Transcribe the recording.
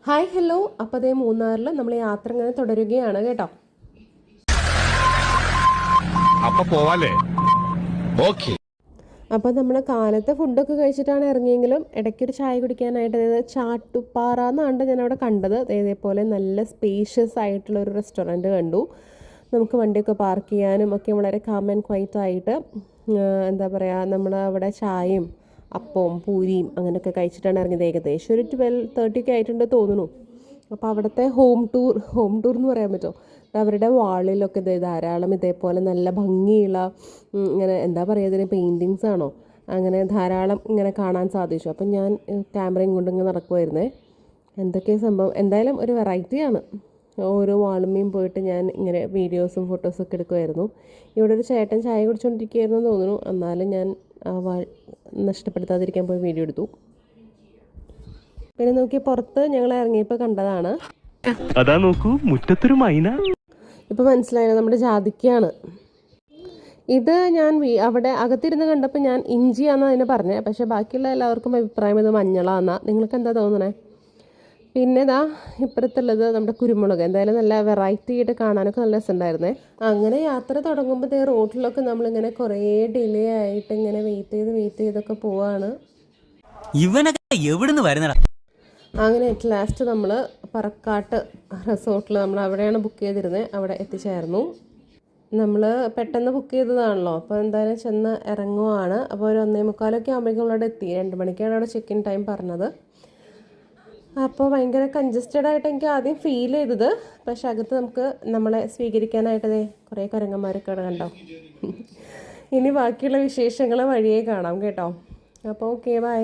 Hi hello. അപ്പോൾ അതേ മൂന്നാറിൽ നമ്മൾ യാത്ര ഇങ്ങനെ തുടരുകയാണ് കേട്ടോ. അപ്പോൾ നമ്മൾ കാലത്തെ ഫുഡൊക്കെ കഴിച്ചിട്ടാണ് ഇറങ്ങിയെങ്കിലും ഇടയ്ക്കൊരു ചായ കുടിക്കാനായിട്ട്, അതായത് ചാട്ടുപ്പാറ എന്നാണ് ഞാൻ അവിടെ കണ്ടത്. ഇതേപോലെ നല്ല സ്പേഷ്യസ് ആയിട്ടുള്ളൊരു റെസ്റ്റോറൻറ്റ് കണ്ടു. നമുക്ക് വണ്ടിയൊക്കെ പാർക്ക് ചെയ്യാനും ഒക്കെ വളരെ കാം ആൻഡ് ക്വൈറ്റ് ആയിട്ട്, എന്താ പറയുക, നമ്മൾ അവിടെ ചായയും അപ്പവും പൂരിയും അങ്ങനെയൊക്കെ കഴിച്ചിട്ടാണ് ഇറങ്ങിയത്. ഏകദേശം ഒരു 12:30 ഒക്കെ ആയിട്ടുണ്ട് തോന്നുന്നു. അപ്പോൾ അവിടുത്തെ ഹോം ടൂർ എന്ന് പറയാൻ പറ്റുമോ, അവരുടെ വാളിലൊക്കെ ധാരാളം ഇതേപോലെ നല്ല ഭംഗിയുള്ള ഇങ്ങനെ എന്താ പറയുക, ഇതിന് പെയിൻറ്റിങ്സ് ആണോ അങ്ങനെ ധാരാളം ഇങ്ങനെ കാണാൻ സാധിച്ചു. അപ്പം ഞാൻ ക്യാമറയും കൊണ്ട് ഇങ്ങനെ നടക്കുമായിരുന്നേ. എന്തൊക്കെയാണ് സംഭവം, എന്തായാലും ഒരു വെറൈറ്റിയാണ്. ഓരോ വാളുമ്മയും പോയിട്ട് ഞാൻ ഇങ്ങനെ വീഡിയോസും ഫോട്ടോസൊക്കെ എടുക്കുമായിരുന്നു. ഇവിടെ ഒരു ചേട്ടൻ ചായ കുടിച്ചുകൊണ്ടിരിക്കുകയായിരുന്നു തോന്നുന്നു. എന്നാലും ഞാൻ ആ വാൾ നഷ്ടപ്പെടുത്താതിരിക്കാൻ പോയി വീഡിയോ എടുത്തു. പിന്നെ നോക്കി പുറത്ത് ഞങ്ങൾ ഇറങ്ങിയപ്പോൾ കണ്ടതാണ്. അതാ നോക്കൂ, മുറ്റത്തൊരു മൈന. ഇപ്പം മനസ്സിലായത് നമ്മുടെ ജാതിക്കയാണ് ഇത്. ഞാൻ അവിടെ അകത്തിരുന്ന് കണ്ടപ്പോൾ ഞാൻ ഇഞ്ചിയാണെന്ന് അതിനെ പറഞ്ഞത്. പക്ഷേ ബാക്കിയുള്ള എല്ലാവർക്കും അഭിപ്രായം ഇത് മഞ്ഞളാന്നാ. നിങ്ങൾക്ക് എന്താ തോന്നണേ? പിന്നെ ഇതാ ഇപ്പുറത്തുള്ളത് നമ്മുടെ കുരുമുളക്. എന്തായാലും നല്ല വെറൈറ്റി ആയിട്ട് കാണാനൊക്കെ നല്ല രസമുണ്ടായിരുന്നേ. അങ്ങനെ യാത്ര തുടങ്ങുമ്പോൾ റോഡിലൊക്കെ നമ്മളിങ്ങനെ കുറേ ഡിലേ ആയിട്ട് ഇങ്ങനെ വെയിറ്റ് ചെയ്തൊക്കെ പോവാണ്. ഇവനൊക്കെ എവിടുന്ന് വരുന്നടാ? അങ്ങനെ അറ്റ് ലാസ്റ്റ് നമ്മൾ പറക്കാട്ട് റിസോർട്ടിൽ, നമ്മൾ അവിടെയാണ് ബുക്ക് ചെയ്തിരുന്നത്, അവിടെ എത്തിച്ചേർന്നു. നമ്മൾ പെട്ടെന്ന് ബുക്ക് ചെയ്തതാണല്ലോ, അപ്പോൾ എന്തായാലും ചെന്ന് ഇറങ്ങുവാണ്. അപ്പോൾ ഒരു 1:45 ആകുമ്പോഴേക്കും നമ്മളവിടെ എത്തി. 2 മണിക്കാണ് അവിടെ ചെക്ക് ഇൻ ടൈം പറഞ്ഞത്. അപ്പോൾ ഭയങ്കര കൺജസ്റ്റഡ് ആയിട്ട് എനിക്ക് ആദ്യം ഫീൽ ചെയ്തത്. പക്ഷെ അകത്ത് നമുക്ക് നമ്മളെ സ്വീകരിക്കാനായിട്ട് കുറേ കുരങ്ങന്മാരൊക്കെ അവിടെ കണ്ടോ. ഇനി ബാക്കിയുള്ള വിശേഷങ്ങൾ വഴിയേ കാണാം കേട്ടോ. അപ്പോൾ ഓക്കെ, ബൈ.